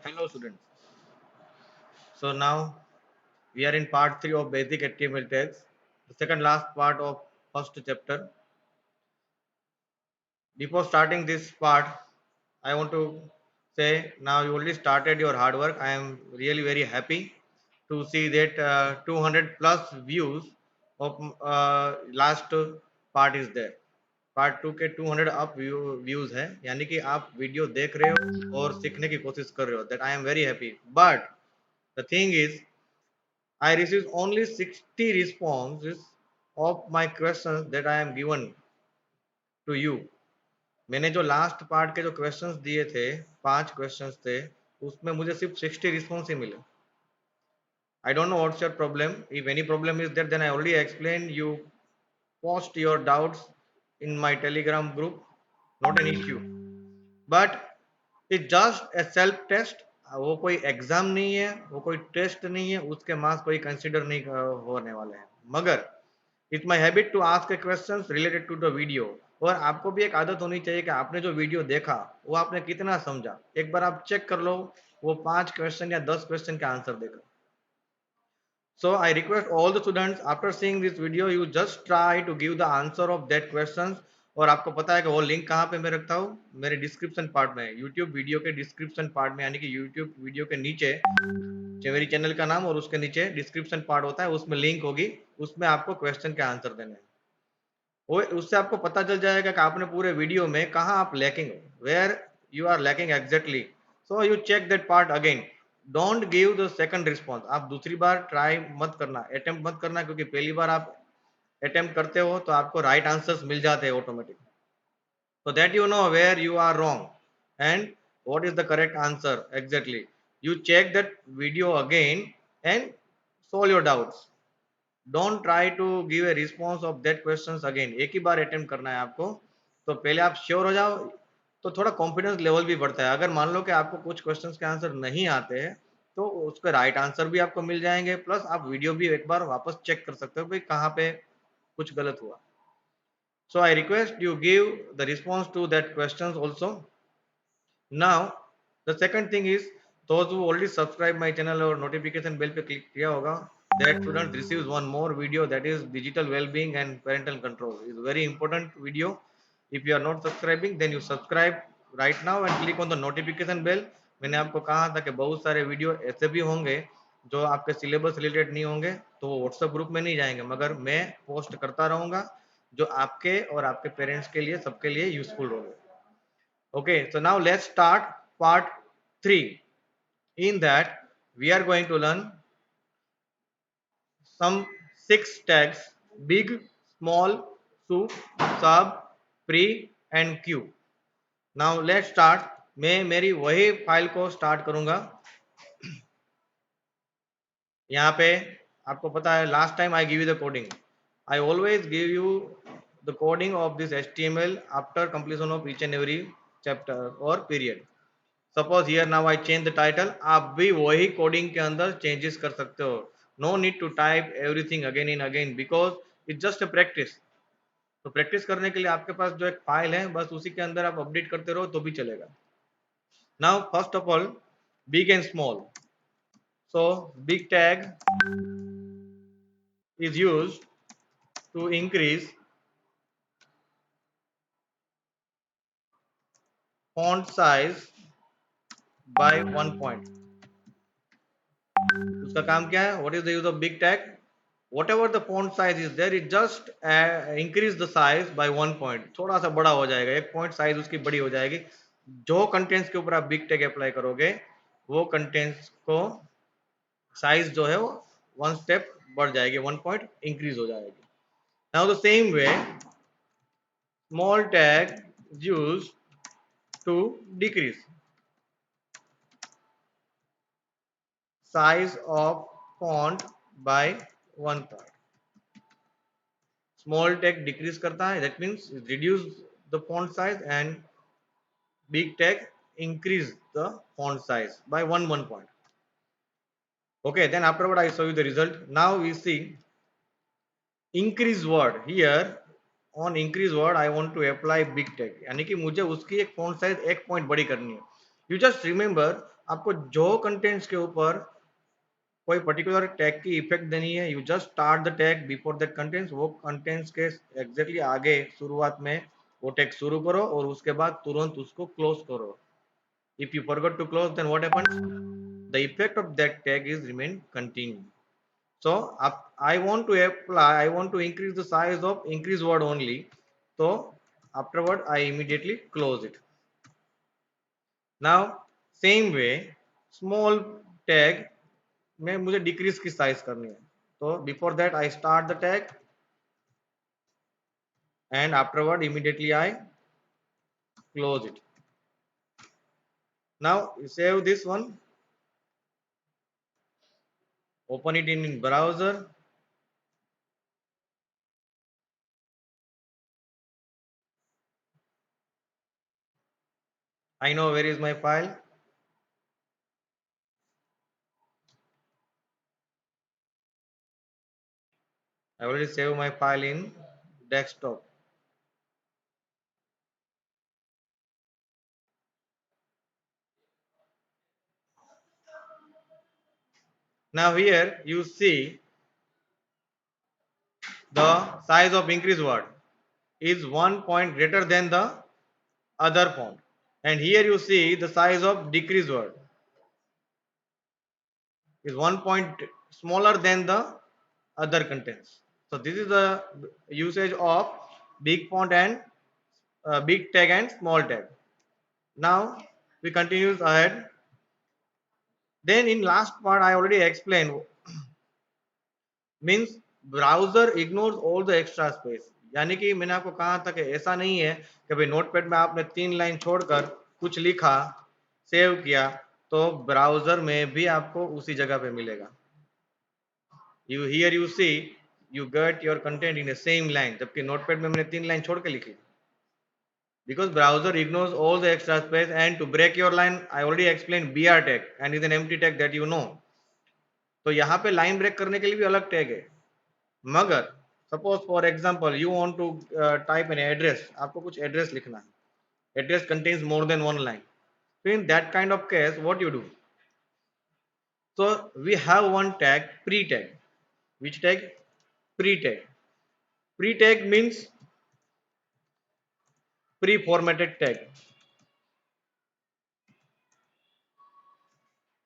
Hello students. So now we are in part 3 of basic HTML tags, the second last part of first chapter. Before starting this part, I want to say now you already started your hard work. I am really very happy to see that 200 plus views of last part is there. Part 2 के 200 up views हैं, यानी कि आप video देख रहे हो और सीखने की कोशिश कर रहे हो. That I am very happy. But the thing is I received only 60 responses of my questions that I am given to you. मैंने जो लास्ट पार्ट के जो क्वेश्चंस दिए थे, 5 क्वेश्चंस थे, उसमें मुझे सिर्फ 60 रिस्पॉन्स ही मिले. I don't know what's your problem. If any problem is there, then I already explained. You post your doubts in my Telegram group. Not an issue. But it's just a self test. वो कोई exam नहीं है, वो कोई test नहीं है, उसके marks कोई कंसिडर नहीं होने वाले हैं. मगर it's my habit to ask question related to the video. और आपको भी एक आदत होनी चाहिए कि आपने जो वीडियो देखा वो आपने कितना समझा. एक बार आप चेक कर लो, वो 5 क्वेश्चन या 10 क्वेश्चन के आंसर देगा. So I request all the students after seeing this video you just try to give the answer of that questions. और आपको पता है कि वो लिंक कहाँ पे मैं रखता हूँ, मेरे डिस्क्रिप्शन पार्ट में, यूट्यूब वीडियो के डिस्क्रिप्शन पार्ट में, यानी कि यूट्यूब वीडियो के नीचे मेरी चैनल का नाम और उसके नीचे डिस्क्रिप्शन पार्ट होता है, उसमें लिंक होगी, उसमें आपको क्वेश्चन के आंसर देने हैं. वो उससे आपको पता चल जाएगा कि आपने पूरे वीडियो में कहाँ आप lacking, where you are lacking exactly. So you check that part again. Don't give the second response. आप दूसरी बार ट्राई मत करना, अटेम्प्ट मत करना, क्योंकि पहली बार आप अटेम्प्ट करते हो तो आपको राइट आंसर्स मिल जाते हैं automatic. so that you know where you are wrong and what is the correct answer exactly. You check that video again and solve your doubts. Don't try to give a response of that questions again. एक ही बार attempt करना है आपको, तो पहले आप sure हो जाओ, तो थोड़ा कॉन्फिडेंस लेवल भी बढ़ता है. अगर मान लो कि आपको कुछ क्वेश्चंस के आंसर नहीं आते हैं, तो उसके राइट आंसर भी आपको मिल जाएंगे, प्लस आप वीडियो भी एक बार वापस चेक कर सकते हो भाई कहाँ पे कुछ गलत हुआ. So I request you give the response to that questions also. Now the second thing is, those who already subscribe my channel और notification bell पे click किया होगा, that student receives one more video, that is digital well-being and parental control. Is very important video. If you are not subscribing, then you subscribe right now and click on the notification bell. मैंने आपको कहा था कि बहुत सारे video ऐसे भी होंगे जो आपके सिलेबस रिलेटेड नहीं होंगे, तो वो व्हाट्सएप ग्रुप में नहीं जाएंगे, मगर मैं पोस्ट करता रहूंगा जो आपके और आपके पेरेंट्स के लिए, सबके लिए यूजफुल होंगे. Okay, so now let's start part 3. In that we are going to learn some 6 tags: big, small, sub, sub, pre and q. Now let's start. मैं मेरी वही फाइल को स्टार्ट करूंगा. यहाँ पे आपको पता है last time I give you the coding. I always give you the coding of this HTML after completion of each and every chapter or period. Suppose here now I change the title. आप भी वही coding के अंदर changes कर सकते हो. No need to type everything again in again, because it's just a practice. तो practice करने के लिए आपके पास जो एक फाइल है, बस उसी के अंदर आप अपडेट करते रहो तो भी चलेगा. Now first of all, big and small. So big tag is used to increase font size by 1 point. उसका काम क्या है? What is the use of big tag? Whatever the font size is there, it just increase the size by 1 point. थोड़ा सा बड़ा हो जाएगा, 1 point size उसकी बड़ी हो जाएगी. जो कंटेंट्स के ऊपर आप बिग टैग अप्लाई करोगे, वो कंटेंट्स को साइज जो है वो 1 स्टेप बढ़ जाएगी, 1 पॉइंट इंक्रीज हो जाएगी. Now the same way, small tag used to decrease size of font by 1 point. Small tag decrease करता है, that means reduce the font size, and big tag increase the font size by 1 point. Okay, then afterward I show you the result. Now we see increase word. Here on increase word I want to apply big tag, यानी कि मुझे उसकी एक font size 1 point बड़ी करनी है. You just remember आपको जो कंटेंट्स के ऊपर कोई पर्टिकुलर टैग की इफेक्ट देनी है, you just start the tag before that contents, वो कंटेंट्स के एग्जैक्टली आगे शुरुआत में वो टैग शुरू करो और उसके बाद तुरंत उसको क्लोज करो. If you forgot to close, then what happens, the effect of that tag is remain continue. So I want to apply, I want to increase the size of increase word only. So afterward I immediately close it. Now same way small tag में मुझे decrease की size करनी है. So before that I start the tag and afterward immediately I close it. Now save this one, open it in browser. I know where is my file. I already saved my file in desktop. Now here you see the size of increase word is 1 point greater than the other font, and here you see the size of decrease word is 1 point smaller than the other contents. So this is the usage of big font and big tag and small tag. Now we continue ahead. Then in last part I already explained, means browser ignores all the extra space. यानी कि मैंने आपको कहा था कि ऐसा नहीं है कि भाई नोटपैड में आपने 3 लाइन छोड़कर कुछ लिखा, सेव किया, तो ब्राउजर में भी आपको उसी जगह पे मिलेगा. You here you see you get your content in the same line, जबकि नोटपैड में मैंने 3 लाइन छोड़ के लिखी. Because browser ignores all the extra space, and to break your line I already explained br tag and is an empty tag that you know. तो यहाँ पे line break करने के लिए भी अलग टैग है. मगर suppose for example you want to type an address, आपको कुछ एड्रेस लिखना है, address contains more than 1 line. so in that kind of case what you do, so we have one tag pre tag. Which tag? Pre tag. Pre tag means pre formatted tag.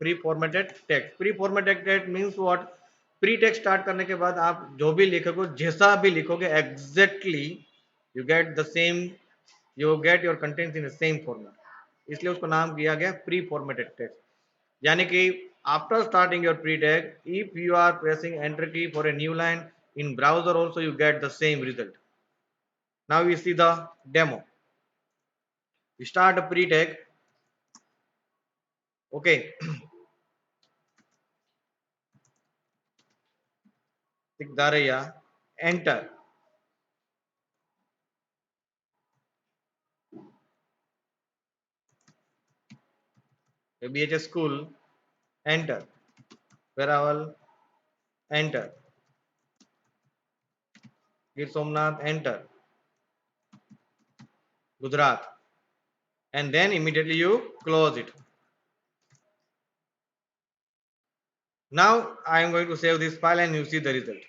Pre formatted tag. Pre formatted tag means what? Pre text start करने के बाद आप जो भी लिखोगे, जैसा भी लिखोगे, exactly you get the same, you get your contents in the same format. इसलिए उसको नाम किया गया प्री फॉर्मेटेड टेक्स्ट. यानी कि after starting your pre-tag, if you are pressing enter key for a new line in browser also you get the same result. Now we see the demo. We start a pre-tag. Okay. Daraya, enter. BHS school, enter. Veraval, enter. Gir Somnath, enter. Gujarat. And then immediately you close it. Now I am going to save this file and you see the result.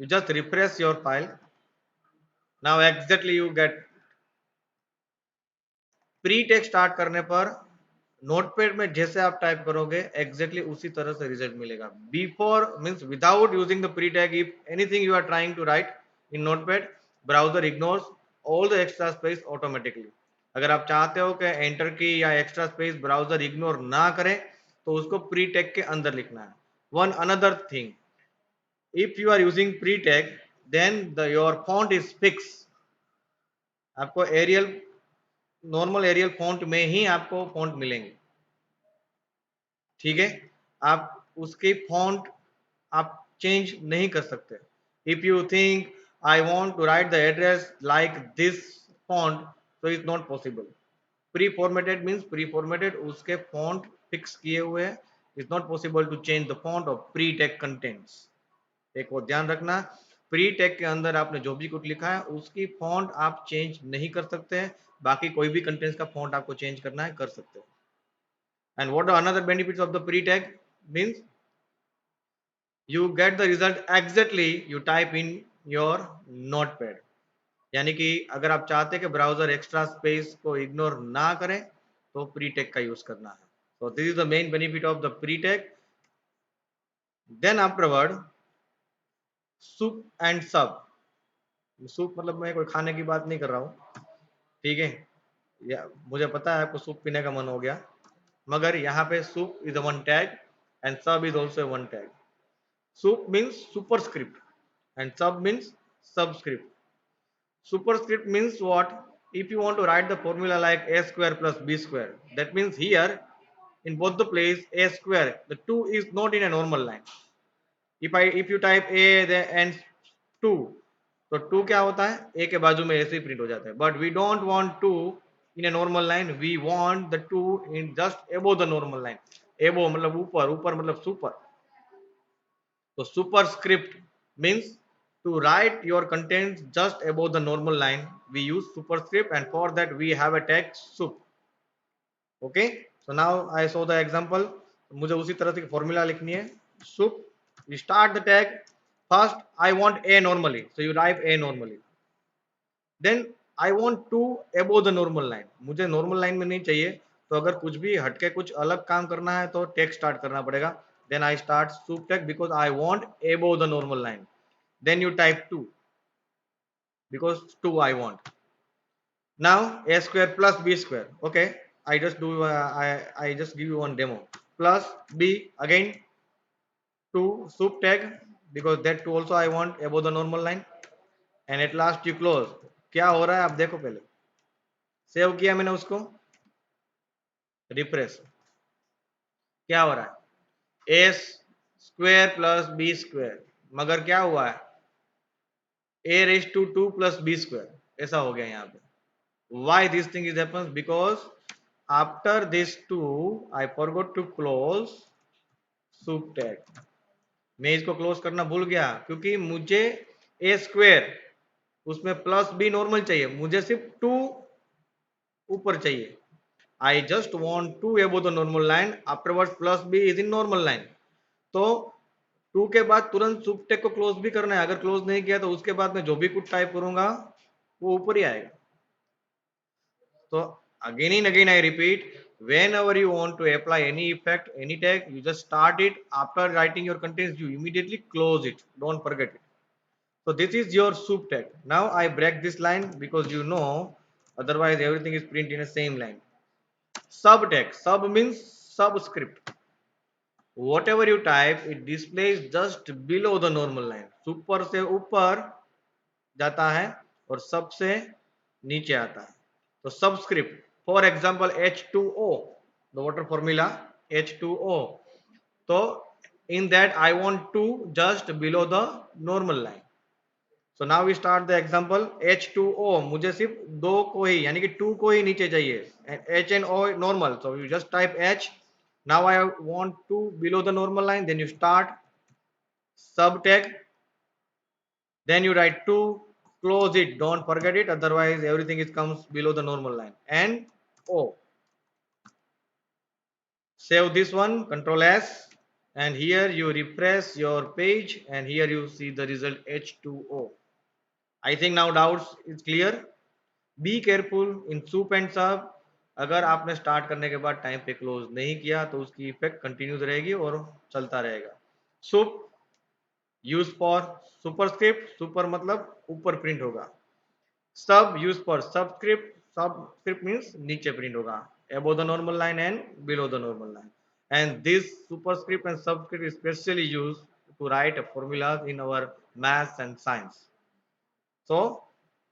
You just refresh your file. Now exactly you get pre text start करने पर notepad में जैसे आप type करोगे exactly उसी तरह से result मिलेगा. Before means without using the pre tag, if anything you are trying to write in notepad, browser ignores all the extra space automatically. अगर आप चाहते हो कि एंटर की या एक्स्ट्रा स्पेस ब्राउजर इग्नोर ना करे तो उसको प्री टैग के अंदर लिखना है. One another thing, if you are using pre tag then your font is fix. आपको एरियल, नॉर्मल एरियल फॉन्ट में ही आपको फॉन्ट मिलेंगे. ठीक है, आप उसके फॉन्ट आप चेंज नहीं कर सकते. If you think I want to write the address like this font, तो it's not possible. Pre formatted means pre formatted, उसके फॉन्ट फिक्स किए हुए हैं. It's not possible to change the font of pre tag contents. एक और ध्यान रखना, pre tag के अंदर आपने जो भी कुछ लिखा है उसकी फॉन्ट आप चेंज नहीं कर सकते हैं. बाकी कोई भी कंटेंट्स का फॉन्ट आपको चेंज करना है कर सकते हैं. And what are another benefits of the pre-tag? Means you get the result exactly you type in your notepad. यानी कि अगर आप चाहते हैं कि ब्राउजर एक्स्ट्रा स्पेस को इग्नोर ना करें तो प्री टैग का यूज करना है. So this is the main benefit of the pre-tag. Then afterward, soup and sub. Soup मतलब मैं कोई खाने की बात नहीं कर रहा हूँ, ठीक है. या मुझे पता है आपको सूप पीने का मन हो गया, मगर यहाँ पे sup is one tag and sub is also one tag. Sup means superscript and sub means subscript. Superscript means what? If you want to write the formula like a square plus b square, that means here in both the place a square, the 2 is not in a normal line. If you type a then and 2, तो 2 क्या होता है, a के बाजू में ऐसे ही print हो जाता है. But we don't want 2 in a normal line, we want the 2 in just above the normal line. Above मतलब ऊपर, ऊपर मतलब super. So superscript means to write your contents just above the normal line. We use superscript and for that we have a tag sup. Okay. So now I saw the example. मुझे उसी तरह से formula लिखनी है. Sup. You start the tag. First I want a normally. So you type a normally. Then I want to above the normal line. मुझे normal line में नहीं चाहिए. तो अगर कुछ भी हटके कुछ अलग काम करना है तो टेक स्टार्ट करना पड़ेगा. Then I start soup tag because I want above the normal line. Then you type 2 because 2 I want. Now a square plus b square. Okay, I just do I just give you one demo. Plus b again 2 soup tag because that 2 also I want above the normal line. And at last you close. क्या हो रहा है आप देखो पहले. Save किया मैंने उसको, रिफ्रेश. क्या हो रहा है, ए स्क्वायर प्लस बी स्क्वायर, मगर क्या हुआ है, a raised to 2 plus b square, ऐसा हो गया यहाँ पे. Why this thing is happens? Because after this 2 I forgot to close soup tag. मैं इसको क्लोज करना भूल गया क्योंकि मुझे a स्क्वायर उसमें प्लस b नॉर्मल चाहिए, मुझे सिर्फ 2 ऊपर चाहिए. I just want 2 above the normal line, afterwards plus b is in normal line. तो 2 के बाद तुरंत सुप टेक को क्लोज भी करना है. अगर क्लोज नहीं किया तो उसके बाद मैं जो भी कुछ टाइप करूंगा वो ऊपर ही आएगा. तो again and again I repeat, whenever you want to apply any effect, any tag, you just start it. After writing your contents, you immediately close it. Don't forget it. So this is your soup tag. Now I break this line because you know, otherwise everything is printed in the same line. Sub tag. Sub means subscript. Whatever you type, it displays just below the normal line. Super से ऊपर जाता है और सबसे नीचे आता है. तो subscript, for example H2O, the water formula H2O. तो in that I want to just below the normal line. So now we start the example. H2O मुझे सिर्फ 2 को ही यानी कि 2 को ही नीचे चाहिए. H and O normal, so you just type H. Now I want to below the normal line, then you start sub tag, then you write 2, close it, don't forget it, otherwise everything is comes below the normal line, and O. Save this one, control S, and here you refresh your page and here you see the result H2O. I think now doubts is clear. Be careful in soup and sub. अगर आपने start करने के बाद time पे close नहीं किया तो उसकी इफेक्ट कंटिन्यूज रहेगी और चलता रहेगा. सुप यूज फॉर सुपरस्क्रिप्ट, सुपर मतलब ऊपर प्रिंट होगा. सब use for subscript, subscript means नीचे प्रिंट होगा, above the normal line and below the normal line. And this superscript and subscript is specially used to write formulas in our maths and science. So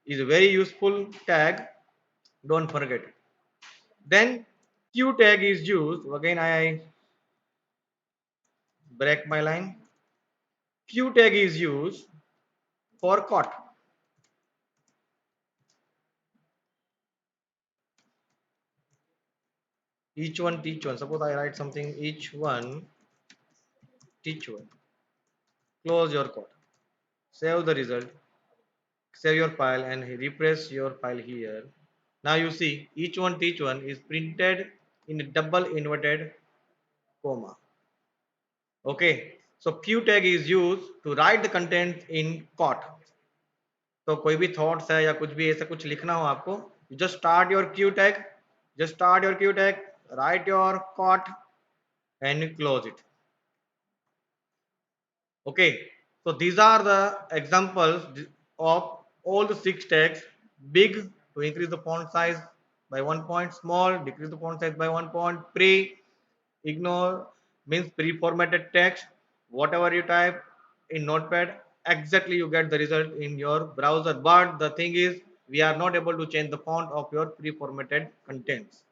is a very useful tag, don't forget it. Then Q tag is used, again I break my line. Q tag is used for caught. Each one teach one. Suppose I write something, each one teach one. Close your code. Save the result. Save your file and refresh your file here. Now you see each one teach one is printed in a double inverted comma. Okay, so Q tag is used to write the content in quote. तो कोई भी thoughts है या कुछ भी ऐसा कुछ लिखना हो आपको, you just start your Q tag, just start your Q tag, write your quote and you close it. Okay, so these are the examples of all the six tags. Big to increase the font size by 1 point, small decrease the font size by 1 point, pre ignore means pre-formatted text. Whatever you type in Notepad, exactly you get the result in your browser. But the thing is, we are not able to change the font of your pre-formatted contents.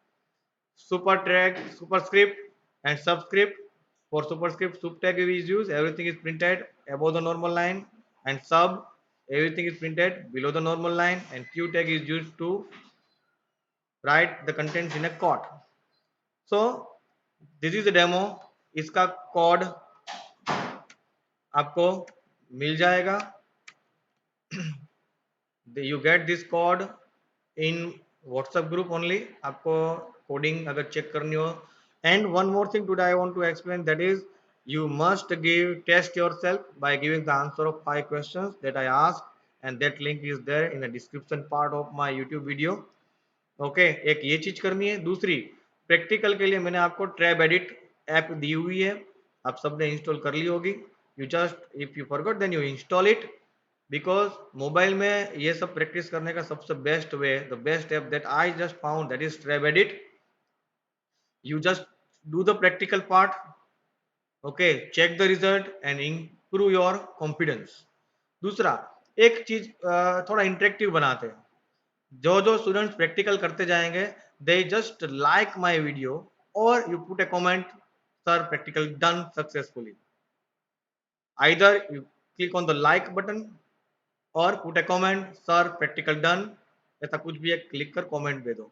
Superscript and subscript. For superscript, sub tag is used, everything is printed above the normal line, and sub, everything is printed below the normal line, and Q tag is used to write the contents in a quote. So this is a demo. इसका code आपको मिल जाएगा. You get this code in WhatsApp group only. आपको coding अगर check करनी हो. And one more thing today I want to explain, that is you must test yourself by giving the answer of 5 questions that I asked, and that link is there in the description part of my YouTube video. Okay, एक ये चीज करनी है. दूसरी, practical के लिए मैंने आपको ट्रैब एडिट ऐप दी हुई है, आप सबने इंस्टॉल कर ली होगी. You just if you forgot then you install it, because mobile में ये सब प्रैक्टिस करने का सबसे best way, the best app that I just found, that is Trebedit. You just do the practical part, okay, check the result and improve your confidence. दूसरा, एक चीज थोड़ा इंटरेक्टिव बनाते हैं. जो जो स्टूडेंट्स प्रैक्टिकल करते जाएंगे, they just like my video और you put a comment, sir practical done successfully. Either you click on the like button और put a comment, sir practical done. ऐसा कुछ भी है, क्लिक कर कमेंट दे दो,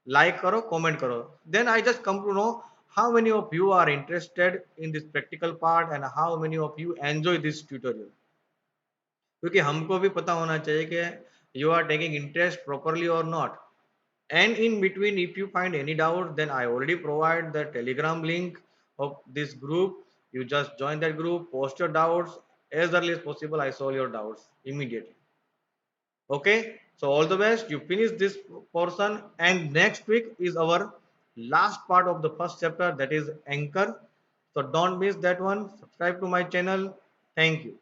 लाइक करो, कमेंट करो. Then I just come to know how many of you are interested in this practical part and how many of you enjoy this tutorial. क्योंकि हमको भी पता होना चाहिए कि you are taking interest properly or not. And in between, if you find any doubt, then I already provide the Telegram link of this group. You just join that group, post your doubts as early as possible. I solve your doubts immediately. Okay, so all the best. You finish this portion, and next week is our last part of the first chapter, that is Anchor. So don't miss that one. Subscribe to my channel. Thank you.